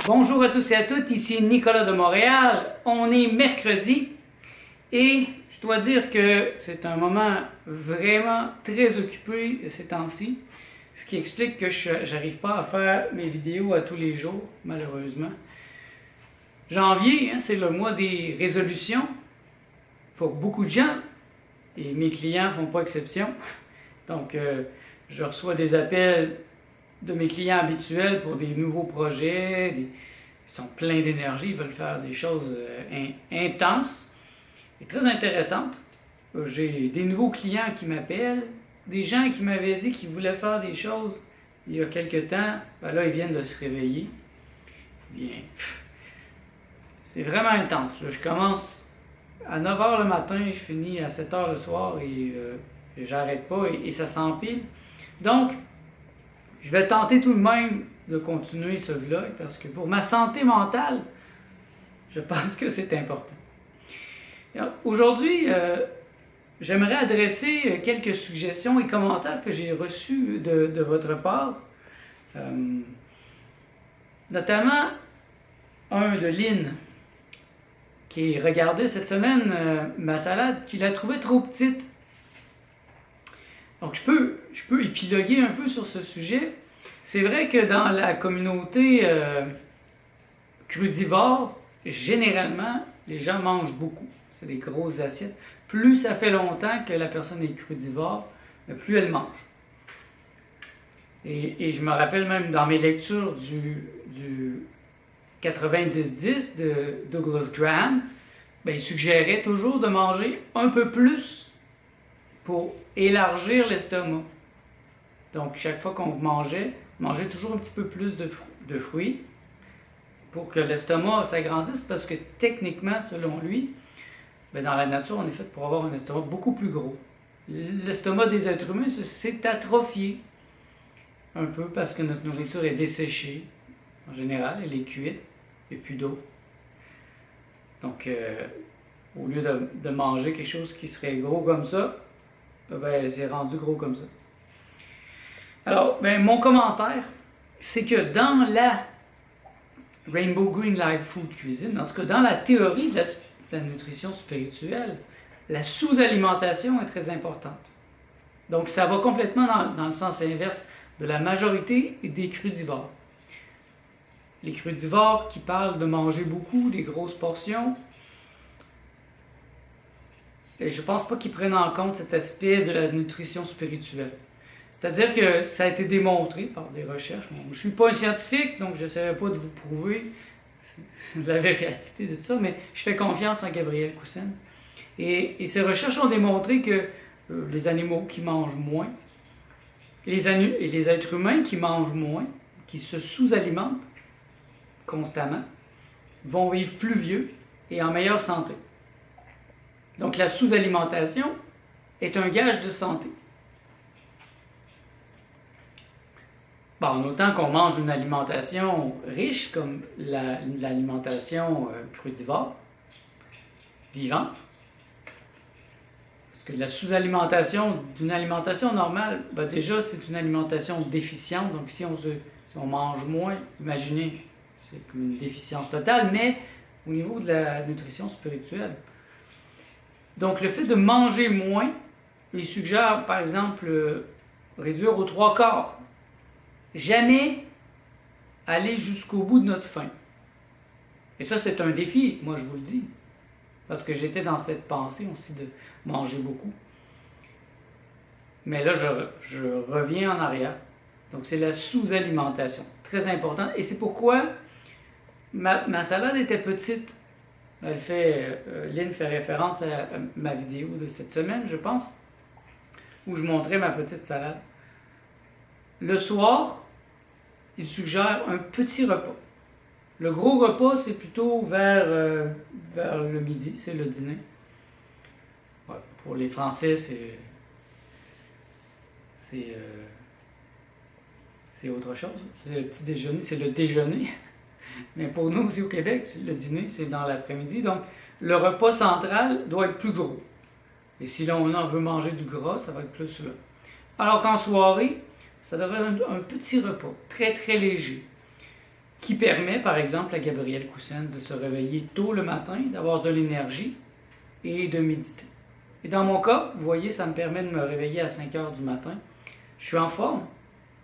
Bonjour à tous et à toutes, ici Nicolas de Montréal. On est mercredi et je dois dire que c'est un moment vraiment très occupé ces temps-ci, ce qui explique que je n'arrive pas à faire mes vidéos à tous les jours, malheureusement. Janvier, c'est le mois des résolutions pour beaucoup de gens et mes clients ne font pas exception. Donc, je reçois des appels de mes clients habituels pour des nouveaux projets, ils sont pleins d'énergie, ils veulent faire des choses intenses et très intéressantes. J'ai des nouveaux clients qui m'appellent, des gens qui m'avaient dit qu'ils voulaient faire des choses il y a quelque temps, ben là ils viennent de se réveiller. Bien, c'est vraiment intense. Là. Je commence à 9 h le matin, je finis à 7 h le soir et j'arrête pas et ça s'empile. Donc, je vais tenter tout de même de continuer ce vlog parce que pour ma santé mentale, je pense que c'est important. Aujourd'hui, j'aimerais adresser quelques suggestions et commentaires que j'ai reçus de votre part. Notamment un de Lynn qui regardait cette semaine ma salade, qu'il a trouvée trop petite. Donc, je peux épiloguer un peu sur ce sujet. C'est vrai que dans la communauté crudivore, généralement, les gens mangent beaucoup. C'est des grosses assiettes. Plus ça fait longtemps que la personne est crudivore, plus elle mange. Et je me rappelle même dans mes lectures du 90-10 de Douglas Graham, il suggérait toujours de manger un peu plus pour élargir l'estomac. Donc, chaque fois qu'on mangeait, mangez toujours un petit peu plus de fruits pour que l'estomac s'agrandisse parce que techniquement, selon lui, dans la nature, on est fait pour avoir un estomac beaucoup plus gros. L'estomac des êtres humains s'est atrophié un peu parce que notre nourriture est desséchée. En général, elle est cuite, il n'y a plus d'eau. Donc, au lieu de manger quelque chose qui serait gros comme ça, c'est rendu gros comme ça. Alors, mon commentaire, c'est que dans la Rainbow Green Life Food Cuisine, en tout cas dans la théorie de la nutrition spirituelle, la sous-alimentation est très importante. Donc, ça va complètement dans le sens inverse de la majorité des crudivores. Les crudivores qui parlent de manger beaucoup, des grosses portions, et je ne pense pas qu'ils prennent en compte cet aspect de la nutrition spirituelle. C'est-à-dire que ça a été démontré par des recherches. Bon, je ne suis pas un scientifique, donc je n'essaierai pas de vous prouver la véracité de tout ça, mais je fais confiance en Gabriel Coussens. Et ces recherches ont démontré que les animaux qui mangent moins, et les êtres humains qui mangent moins, qui se sous-alimentent constamment, vont vivre plus vieux et en meilleure santé. Donc la sous-alimentation est un gage de santé. Bon, autant qu'on mange une alimentation riche comme l'alimentation crudivore, vivante, parce que la sous-alimentation d'une alimentation normale, déjà c'est une alimentation déficiente, donc si on mange moins, imaginez, c'est comme une déficience totale, mais au niveau de la nutrition spirituelle. Donc, le fait de manger moins, il suggère, par exemple, réduire aux 3/4. Jamais aller jusqu'au bout de notre faim. Et ça, c'est un défi, moi je vous le dis. Parce que j'étais dans cette pensée aussi de manger beaucoup. Mais là, je reviens en arrière. Donc, c'est la sous-alimentation. Très importante. Et c'est pourquoi ma salade était petite. Lynn fait référence à ma vidéo de cette semaine, je pense, où je montrais ma petite salade. Le soir, il suggère un petit repas. Le gros repas, c'est plutôt vers le midi, c'est le dîner. Ouais, pour les Français, c'est autre chose. Le petit déjeuner, c'est le déjeuner. Mais pour nous aussi au Québec, le dîner, c'est dans l'après-midi. Donc, le repas central doit être plus gros. Et si on en veut manger du gras, ça va être plus là. Alors qu'en soirée, ça devrait être un petit repas, très très léger. qui permet, par exemple, à Gabrielle Coussens de se réveiller tôt le matin, d'avoir de l'énergie et de méditer. Et dans mon cas, vous voyez, ça me permet de me réveiller à 5 heures du matin. Je suis en forme.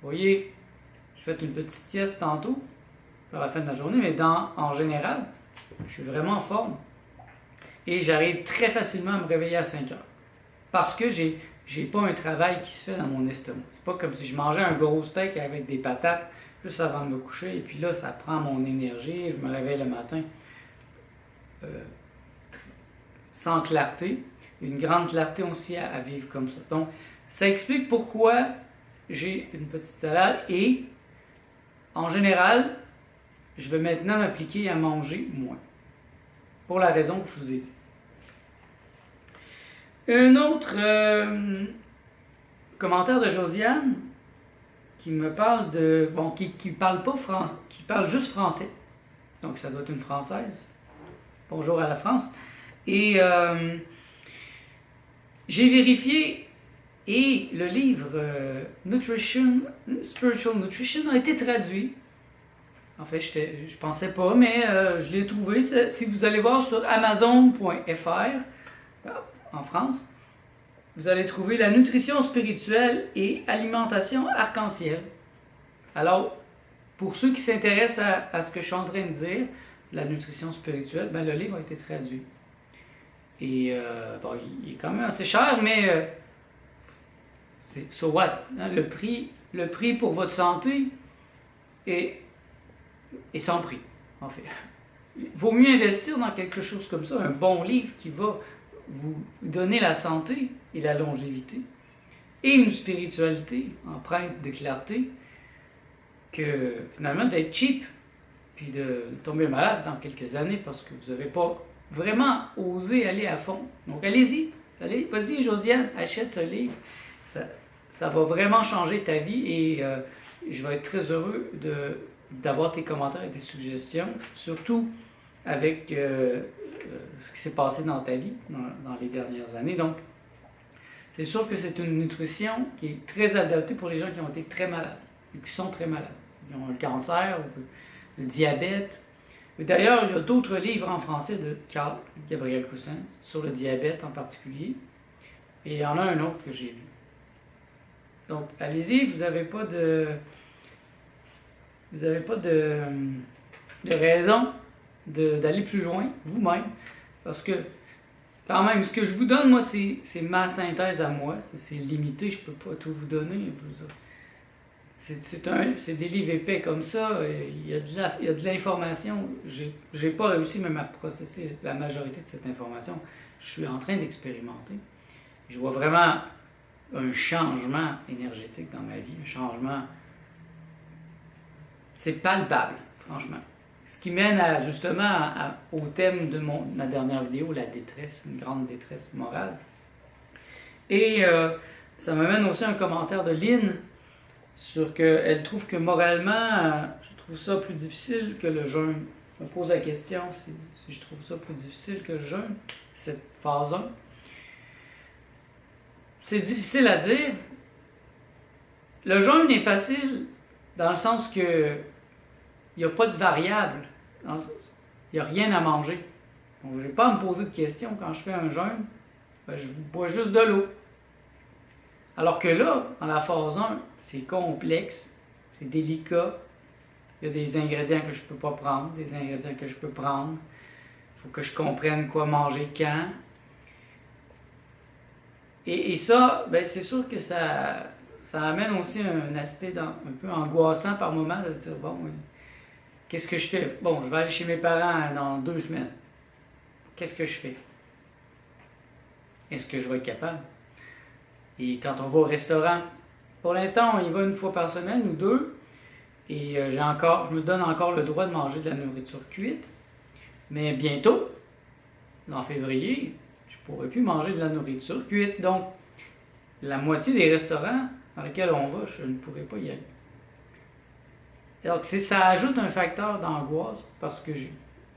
Vous voyez, j'ai fait une petite sieste tantôt, à la fin de la journée, mais en général, je suis vraiment en forme. Et j'arrive très facilement à me réveiller à 5 heures. Parce que j'ai pas un travail qui se fait dans mon estomac. C'est pas comme si je mangeais un gros steak avec des patates juste avant de me coucher, et puis là, ça prend mon énergie, je me réveille le matin sans clarté. Une grande clarté aussi à vivre comme ça. Donc, ça explique pourquoi j'ai une petite salade et, en général, je vais maintenant m'appliquer à manger moins. Pour la raison que je vous ai dit. Un autre commentaire de Josiane qui me parle de... Bon, qui parle pas français, qui parle juste français. Donc, ça doit être une Française. Bonjour à la France. Et j'ai vérifié et le livre Spiritual Nutrition a été traduit. En fait, je pensais pas, mais je l'ai trouvé. Si vous allez voir sur Amazon.fr, en France, vous allez trouver la nutrition spirituelle et alimentation arc-en-ciel. Alors, pour ceux qui s'intéressent à ce que je suis en train de dire, la nutrition spirituelle, ben, le livre a été traduit. Et bon, il est quand même assez cher, mais c'est so what? Hein? Le prix pour votre santé est sans prix, en fait. Il vaut mieux investir dans quelque chose comme ça, un bon livre qui va vous donner la santé et la longévité et une spiritualité empreinte de clarté que finalement d'être cheap puis de tomber malade dans quelques années parce que vous n'avez pas vraiment osé aller à fond. Donc allez-y, vas-y Josiane, achète ce livre. Ça va vraiment changer ta vie et je vais être très heureux d'avoir tes commentaires et tes suggestions, surtout avec ce qui s'est passé dans ta vie dans les dernières années. Donc, c'est sûr que c'est une nutrition qui est très adaptée pour les gens qui ont été très malades, et qui sont très malades. Ils ont le cancer, le diabète. D'ailleurs, il y a d'autres livres en français de Gabrielle Coussens sur le diabète en particulier. Et il y en a un autre que j'ai vu. Donc, allez-y, vous n'avez pas de raison d'aller plus loin vous-même. Parce que, quand même, ce que je vous donne, moi, c'est ma synthèse à moi. C'est limité, je ne peux pas tout vous donner. C'est des livres épais comme ça. Il y a de l'information. J'ai pas réussi même à processer la majorité de cette information. Je suis en train d'expérimenter. Je vois vraiment un changement énergétique dans ma vie. Un changement... C'est palpable, franchement. Ce qui mène justement au thème de ma dernière vidéo, la détresse, une grande détresse morale. Et ça m'amène aussi un commentaire de Lynn sur qu'elle trouve que moralement, je trouve ça plus difficile que le jeûne. Je me pose la question si je trouve ça plus difficile que le jeûne, cette phase 1. C'est difficile à dire. Le jeûne est facile dans le sens que il n'y a pas de variable. Il n'y a rien à manger. Donc, je n'ai pas à me poser de questions quand je fais un jeûne. Ben, je bois juste de l'eau. Alors que là, dans la phase 1, c'est complexe, c'est délicat. Il y a des ingrédients que je ne peux pas prendre, des ingrédients que je peux prendre. Il faut que je comprenne quoi manger quand. Et ça, ben, c'est sûr que ça amène aussi un aspect un peu angoissant par moment de dire, bon, qu'est-ce que je fais? Bon, je vais aller chez mes parents dans 2 semaines. Qu'est-ce que je fais? Est-ce que je vais être capable? Et quand on va au restaurant, pour l'instant, on y va 1 fois par semaine ou 2. Et je me donne encore le droit de manger de la nourriture cuite. Mais bientôt, en février, je ne pourrai plus manger de la nourriture cuite. Donc, la moitié des restaurants dans lesquels on va, je ne pourrai pas y aller. Alors, ça ajoute un facteur d'angoisse parce que il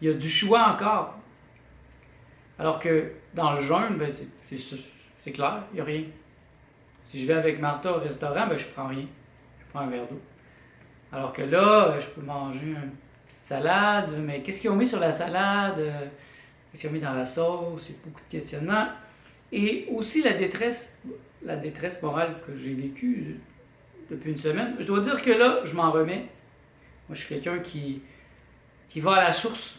y a du choix encore. Alors que dans le jeûne, ben, c'est clair, il n'y a rien. Si je vais avec Martha au restaurant, ben, je prends rien. Je prends un verre d'eau. Alors que là, je peux manger petite salade, mais qu'est-ce qu'ils ont mis sur la salade? Qu'est-ce qu'ils ont mis dans la sauce? Il y a beaucoup de questionnements. Et aussi la détresse morale que j'ai vécue depuis une semaine. Je dois dire que là, je m'en remets. Moi, je suis quelqu'un qui va à la source.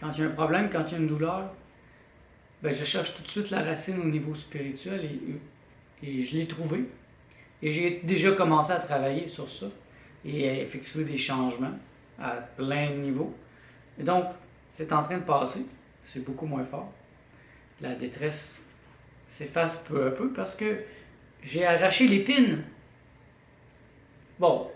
Quand il y a un problème, quand il y a une douleur, ben, je cherche tout de suite la racine au niveau spirituel et je l'ai trouvé. Et j'ai déjà commencé à travailler sur ça et à effectuer des changements à plein de niveaux. Et donc, c'est en train de passer. C'est beaucoup moins fort. La détresse s'efface peu à peu parce que j'ai arraché l'épine. Bon,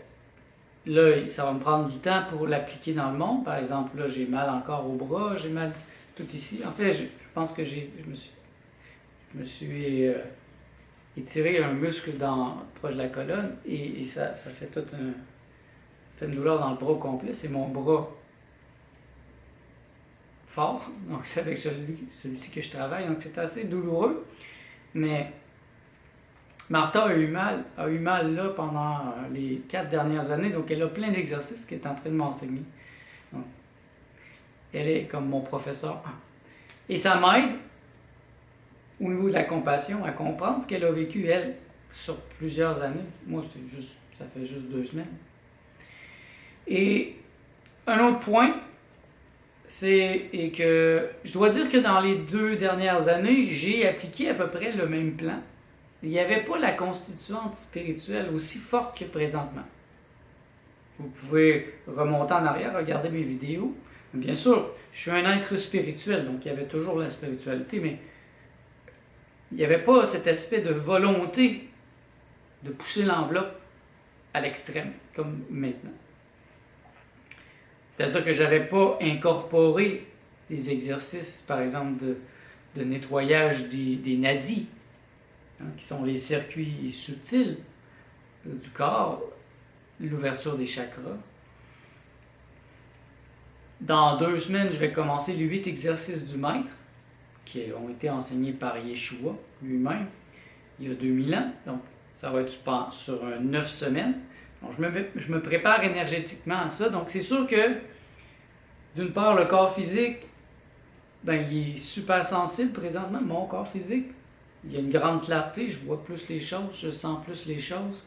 là, ça va me prendre du temps pour l'appliquer dans le monde. Par exemple, là, j'ai mal encore au bras, j'ai mal tout ici. En fait, je pense que je me suis étiré un muscle proche de la colonne et ça fait fait une douleur dans le bras complet. C'est mon bras fort, donc c'est avec celui-ci que je travaille, donc c'est assez douloureux. Mais Martha a eu mal là pendant les 4 dernières années, donc elle a plein d'exercices qu'elle est en train de m'enseigner. Donc, elle est comme mon professeur. Et ça m'aide, au niveau de la compassion, à comprendre ce qu'elle a vécu, elle, sur plusieurs années. Moi, ça fait juste 2 semaines. Et un autre point, c'est que je dois dire que dans les 2 dernières années, j'ai appliqué à peu près le même plan. Il n'y avait pas la constituante spirituelle aussi forte que présentement. Vous pouvez remonter en arrière, regarder mes vidéos. Bien sûr, je suis un être spirituel, donc il y avait toujours la spiritualité, mais il n'y avait pas cet aspect de volonté de pousser l'enveloppe à l'extrême, comme maintenant. C'est-à-dire que je n'avais pas incorporé des exercices, par exemple, de nettoyage des nadis, qui sont les circuits subtils du corps, l'ouverture des chakras. Dans 2 semaines, je vais commencer les 8 exercices du maître, qui ont été enseignés par Yeshua lui-même, il y a 2000 ans. Donc, ça va être sur 9 semaines. Donc, je me prépare énergétiquement à ça. Donc, c'est sûr que, d'une part, le corps physique, ben, il est super sensible présentement, mon corps physique. Il y a une grande clarté, je vois plus les choses, je sens plus les choses.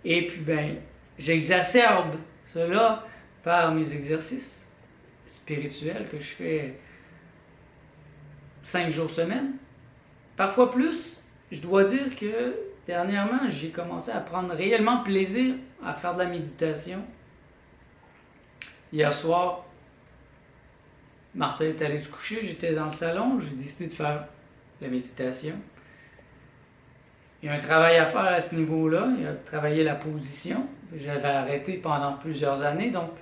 Et puis, ben, j'exacerbe cela par mes exercices spirituels que je fais 5 jours semaine. Parfois plus. Je dois dire que dernièrement, j'ai commencé à prendre réellement plaisir à faire de la méditation. Hier soir, Martha est allée se coucher, j'étais dans le salon, j'ai décidé de faire la méditation. Il y a un travail à faire à ce niveau-là, il y a travailler la position. J'avais arrêté pendant plusieurs années, donc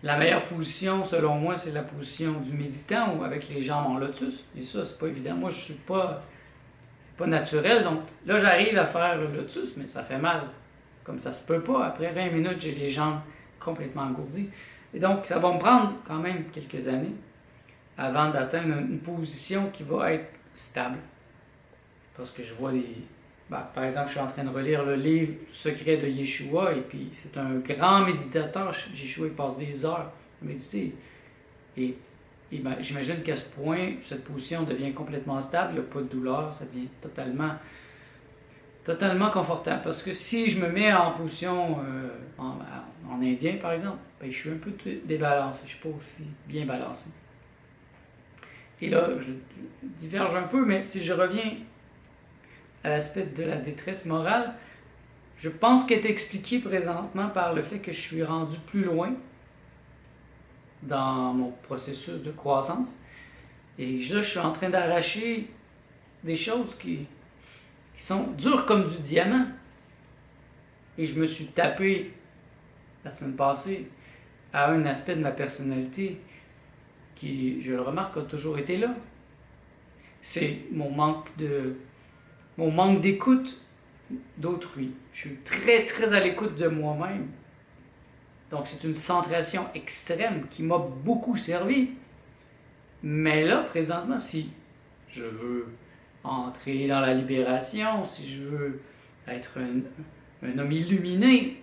la meilleure position, selon moi, c'est la position du méditant ou avec les jambes en lotus. Et ça, c'est pas évident. Moi, c'est pas naturel, donc là, j'arrive à faire le lotus, mais ça fait mal. Comme ça se peut pas. Après 20 minutes, j'ai les jambes complètement engourdies. Et donc, ça va me prendre quand même quelques années avant d'atteindre une position qui va être stable. Parce que je vois par exemple, je suis en train de relire le livre Secret de Yeshua, et puis c'est un grand méditateur. Yeshua, il passe des heures à méditer. Et j'imagine qu'à ce point, cette position devient complètement stable, il n'y a pas de douleur, ça devient totalement confortable. Parce que si je me mets en position en indien, par exemple, ben, je suis un peu débalancé, je ne suis pas aussi bien balancé. Et là, je diverge un peu, mais si je reviens à l'aspect de la détresse morale, je pense qu'elle est expliquée présentement par le fait que je suis rendu plus loin dans mon processus de croissance. Et là, je suis en train d'arracher des choses qui sont dures comme du diamant. Et je me suis tapé, la semaine passée, à un aspect de ma personnalité qui, je le remarque, a toujours été là. C'est mon manque d'écoute d'autrui. Je suis très, très à l'écoute de moi-même. Donc, c'est une centration extrême qui m'a beaucoup servi. Mais là, présentement, si je veux entrer dans la libération, si je veux être un homme illuminé,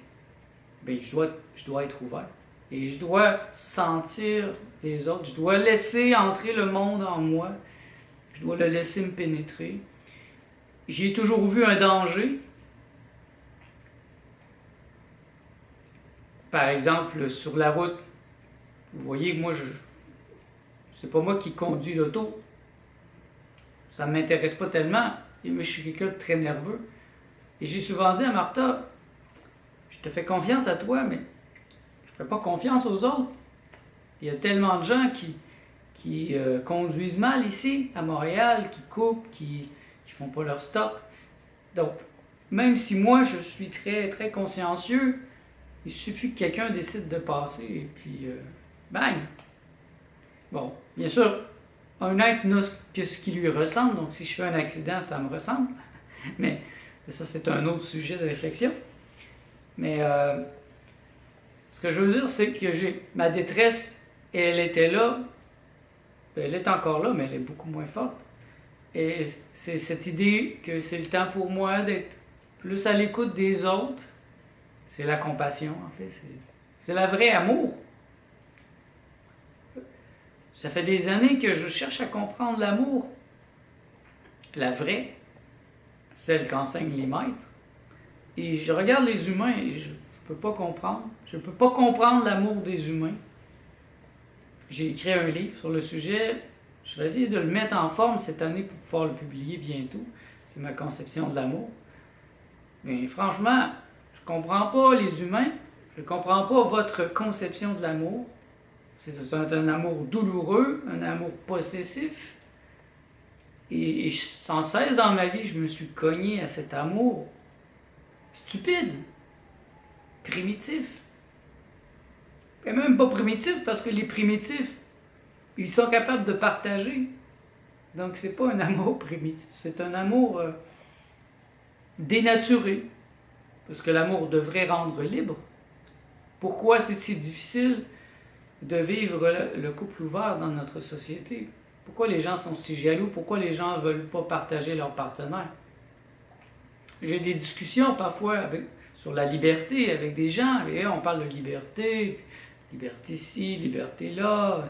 ben, je dois être ouvert. Et je dois sentir les autres. Je dois laisser entrer le monde en moi. Je dois le laisser me pénétrer. J'ai toujours vu un danger. Par exemple, sur la route, vous voyez que moi, c'est pas moi qui conduis l'auto. Ça ne m'intéresse pas tellement. Et moi, je suis quelqu'un de très nerveux. Et j'ai souvent dit à Martha, je te fais confiance à toi, mais je ne fais pas confiance aux autres. Il y a tellement de gens qui conduisent mal ici, à Montréal, qui coupent, qui font pas leur stop. Donc, même si moi, je suis très, très consciencieux, il suffit que quelqu'un décide de passer et puis, bang! Bon, bien sûr, un être n'a que ce qui lui ressemble, donc si je fais un accident, ça me ressemble. Mais ça, c'est un autre sujet de réflexion. Mais ce que je veux dire, c'est que ma détresse, elle était là, elle est encore là, mais elle est beaucoup moins forte. Et c'est cette idée que c'est le temps pour moi d'être plus à l'écoute des autres. C'est la compassion, en fait. C'est la vraie amour. Ça fait des années que je cherche à comprendre l'amour. La vraie, celle qu'enseignent les maîtres. Et je regarde les humains et je ne peux pas comprendre. Je ne peux pas comprendre l'amour des humains. J'ai écrit un livre sur le sujet. Je vais essayer de le mettre en forme cette année pour pouvoir le publier bientôt. C'est ma conception de l'amour. Mais franchement, je ne comprends pas les humains. Je ne comprends pas votre conception de l'amour. C'est un amour douloureux, un amour possessif. Et sans cesse dans ma vie, je me suis cogné à cet amour stupide, primitif. Et même pas primitif, parce que les primitifs, ils sont capables de partager. Donc c'est pas un amour primitif, c'est un amour dénaturé. Parce que l'amour devrait rendre libre. Pourquoi c'est si difficile de vivre le couple ouvert dans notre société? Pourquoi les gens sont si jaloux? Pourquoi les gens ne veulent pas partager leur partenaire? J'ai des discussions parfois sur la liberté avec des gens. Et on parle de liberté, liberté ici, liberté là.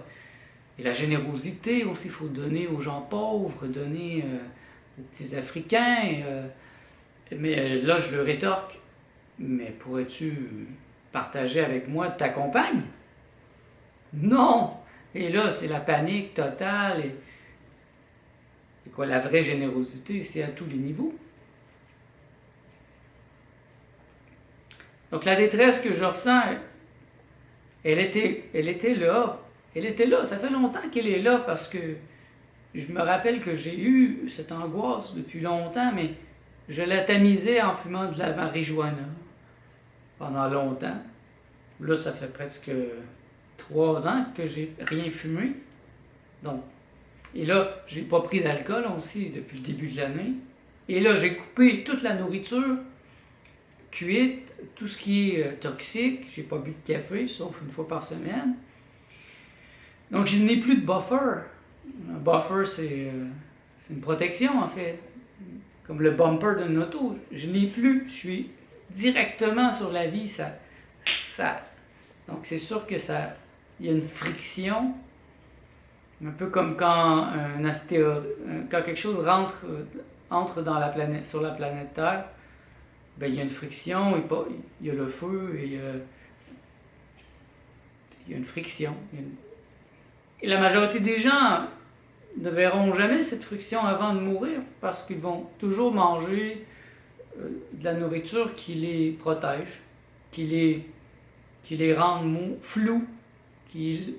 Et la générosité aussi, il faut donner aux gens pauvres, donner aux petits Africains. Mais là, je le rétorque. Mais pourrais-tu partager avec moi ta compagne? Non! Et là, c'est la panique totale. Et quoi, la vraie générosité, c'est à tous les niveaux. Donc la détresse que je ressens, elle était là. Elle était là. Ça fait longtemps qu'elle est là parce que je me rappelle que j'ai eu cette angoisse depuis longtemps, mais je la tamisais en fumant de la marijuana pendant longtemps. Là, ça fait presque 3 ans que j'ai rien fumé. Donc, et là, j'ai pas pris d'alcool aussi depuis le début de l'année. Et là, j'ai coupé toute la nourriture cuite, tout ce qui est toxique. J'ai pas bu de café, sauf une fois par semaine. Donc, je n'ai plus de buffer. Un buffer, c'est une protection, en fait. Comme le bumper d'une auto. Je n'ai plus. Je suis directement sur la vie. Donc, c'est sûr que il y a une friction. Un peu comme quand quand quelque chose entre dans la planète, sur la planète Terre, ben, il y a une friction, il y a le feu, et il y a une friction. Et la majorité des gens ne verront jamais cette friction avant de mourir, parce qu'ils vont toujours manger de la nourriture qui les protège, qui les rend flous, qui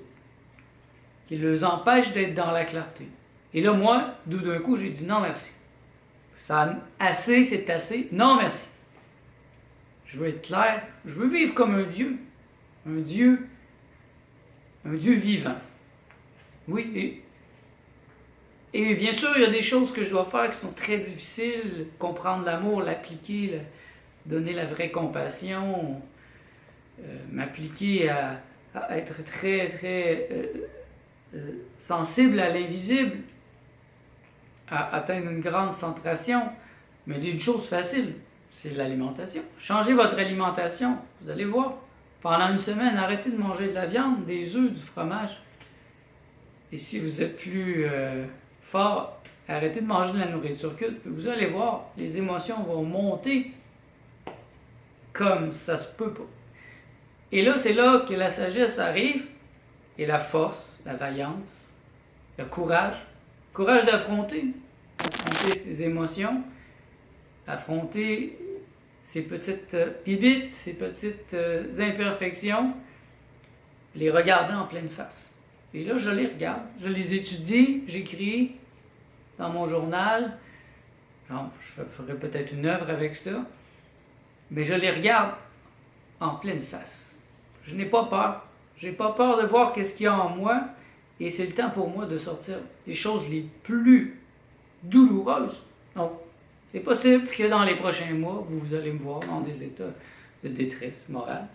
les empêche d'être dans la clarté. Et là, moi, d'un coup, j'ai dit non merci. Assez, c'est assez. Non merci. Je veux être clair. Je veux vivre comme un Dieu. Un Dieu vivant. Oui, et bien sûr, il y a des choses que je dois faire qui sont très difficiles. Comprendre l'amour, l'appliquer, donner la vraie compassion, m'appliquer à être très, très sensible à l'invisible, à atteindre une grande centration. Mais il y a une chose facile, c'est l'alimentation. Changez votre alimentation, vous allez voir. Pendant une semaine, arrêtez de manger de la viande, des œufs, du fromage. Et si vous êtes plus fort, arrêtez de manger de la nourriture cuite. Vous allez voir, les émotions vont monter comme ça se peut pas. Et là, c'est là que la sagesse arrive, et la force, la vaillance, le courage. Courage d'affronter ses émotions, affronter ces petites bibites, ces petites imperfections, les regarder en pleine face. Et là, je les regarde, je les étudie, j'écris dans mon journal. Genre, je ferai peut-être une œuvre avec ça, mais je les regarde en pleine face. Je n'ai pas peur. J'ai pas peur de voir qu'est-ce qu'il y a en moi, et c'est le temps pour moi de sortir les choses les plus douloureuses. Donc, c'est possible que dans les prochains mois, vous allez me voir dans des états de détresse morale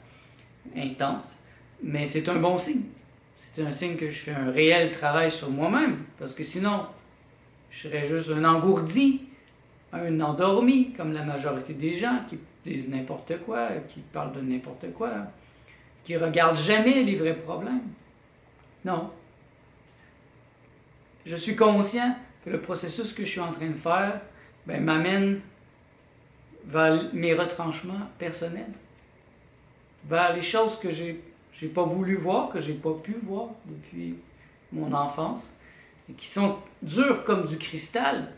intense, mais c'est un bon signe. C'est un signe que je fais un réel travail sur moi-même, parce que sinon, je serais juste un engourdi, un endormi, comme la majorité des gens qui disent n'importe quoi, qui parlent de n'importe quoi, qui regardent jamais les vrais problèmes. Non. Je suis conscient que le processus que je suis en train de faire m'amène vers mes retranchements personnels, vers les choses que j'ai pas voulu voir, que j'ai pas pu voir depuis mon enfance, et qui sont dures comme du cristal.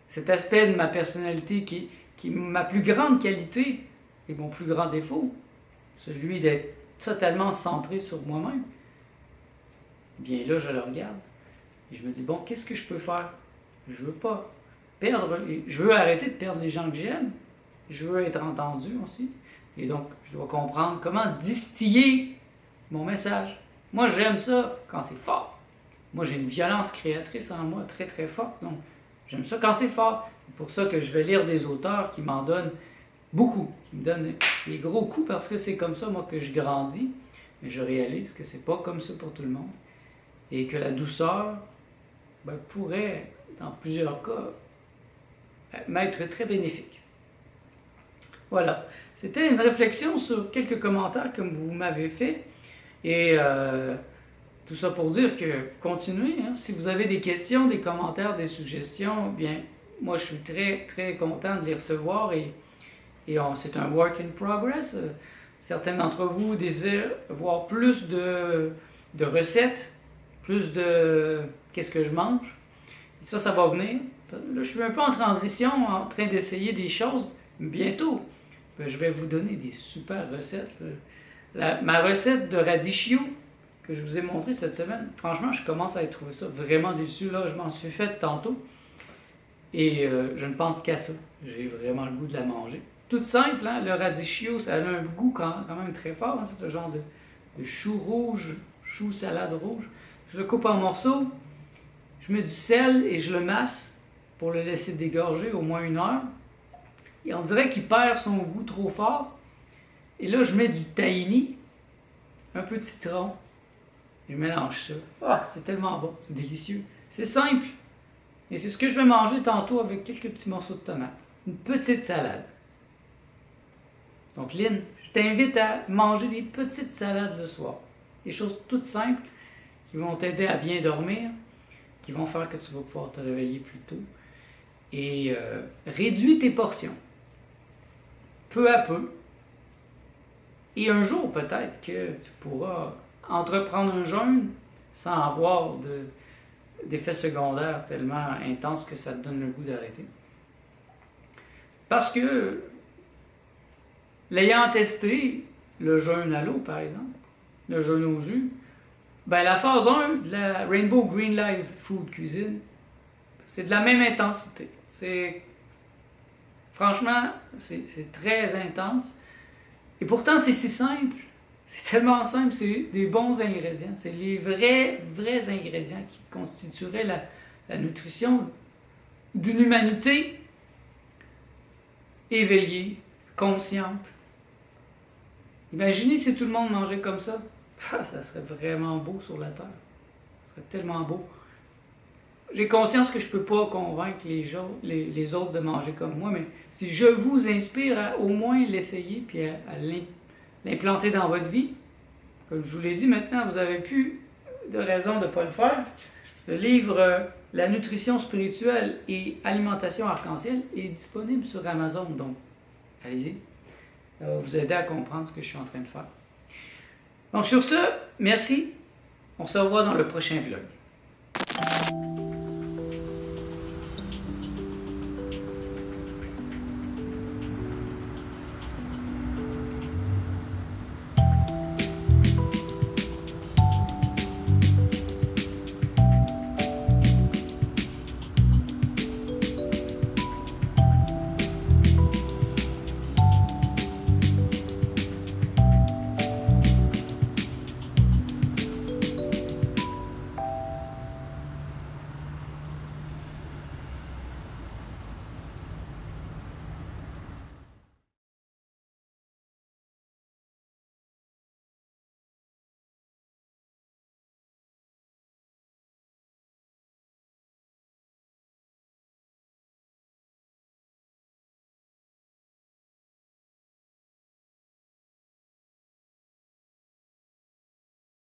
Cet aspect de ma personnalité qui est ma plus grande qualité et mon plus grand défaut, celui d'être totalement centré sur moi-même. Bien là, je le regarde et je me dis, bon, qu'est-ce que je peux faire? Je veux pas perdre, je veux arrêter de perdre les gens que j'aime. Je veux être entendu aussi. Et donc, je dois comprendre comment distiller mon message. Moi, j'aime ça quand c'est fort. Moi, j'ai une violence créatrice en moi très, très forte. Donc, j'aime ça quand c'est fort. C'est pour ça que je vais lire des auteurs qui m'en donnent beaucoup, qui me donnent des gros coups, parce que c'est comme ça, moi, que je grandis. Mais je réalise que c'est pas comme ça pour tout le monde. Et que la douceur pourrait, dans plusieurs cas, m'être très bénéfique. Voilà. C'était une réflexion sur quelques commentaires comme vous m'avez fait. Et tout ça pour dire que continuez. Si vous avez des questions, des commentaires, des suggestions, bien, moi, je suis très, très content de les recevoir. Et c'est un work in progress. Certains d'entre vous désirent voir plus de recettes, plus de qu'est-ce que je mange. Et ça va venir. Là, je suis un peu en transition, en train d'essayer des choses. Bientôt, je vais vous donner des super recettes. Ma recette de radicchio que je vous ai montrée cette semaine, franchement, je commence à trouver ça vraiment déçu. Là, je m'en suis fait tantôt. Et je ne pense qu'à ça. J'ai vraiment le goût de la manger. Toute simple, hein? Le radicchio, ça a un goût quand même très fort. Hein? C'est un genre de chou rouge, chou salade rouge. Je le coupe en morceaux, je mets du sel et je le masse pour le laisser dégorger au moins 1 heure. Et on dirait qu'il perd son goût trop fort. Et là, je mets du tahini, un peu de citron. Je mélange ça. Ah, c'est tellement bon, c'est délicieux. C'est simple. Et c'est ce que je vais manger tantôt avec quelques petits morceaux de tomate. Une petite salade. Donc, Lynn, je t'invite à manger des petites salades le soir. Des choses toutes simples qui vont t'aider à bien dormir, qui vont faire que tu vas pouvoir te réveiller plus tôt. Et réduis tes portions. Peu à peu. Et un jour, peut-être que tu pourras entreprendre un jeûne sans avoir d'effets secondaires tellement intenses que ça te donne le goût d'arrêter. Parce que, l'ayant testé, le jeûne à l'eau, par exemple, le jeûne au jus, la phase 1 de la Rainbow Green Life Food Cuisine, c'est de la même intensité. Franchement, c'est très intense. Et pourtant, c'est si simple. C'est tellement simple, c'est des bons ingrédients. C'est les vrais ingrédients qui constitueraient la nutrition d'une humanité éveillée, consciente. Imaginez si tout le monde mangeait comme ça. Ça serait vraiment beau sur la Terre. Ça serait tellement beau. J'ai conscience que je ne peux pas convaincre les autres de manger comme moi, mais si je vous inspire à au moins l'essayer puis à l'implanter dans votre vie. Comme je vous l'ai dit, maintenant, vous n'avez plus de raison de ne pas le faire. Le livre La nutrition spirituelle et alimentation arc-en-ciel est disponible sur Amazon, donc allez-y. Ça va vous aider à comprendre ce que je suis en train de faire. Donc sur ce, merci. On se revoit dans le prochain vlog.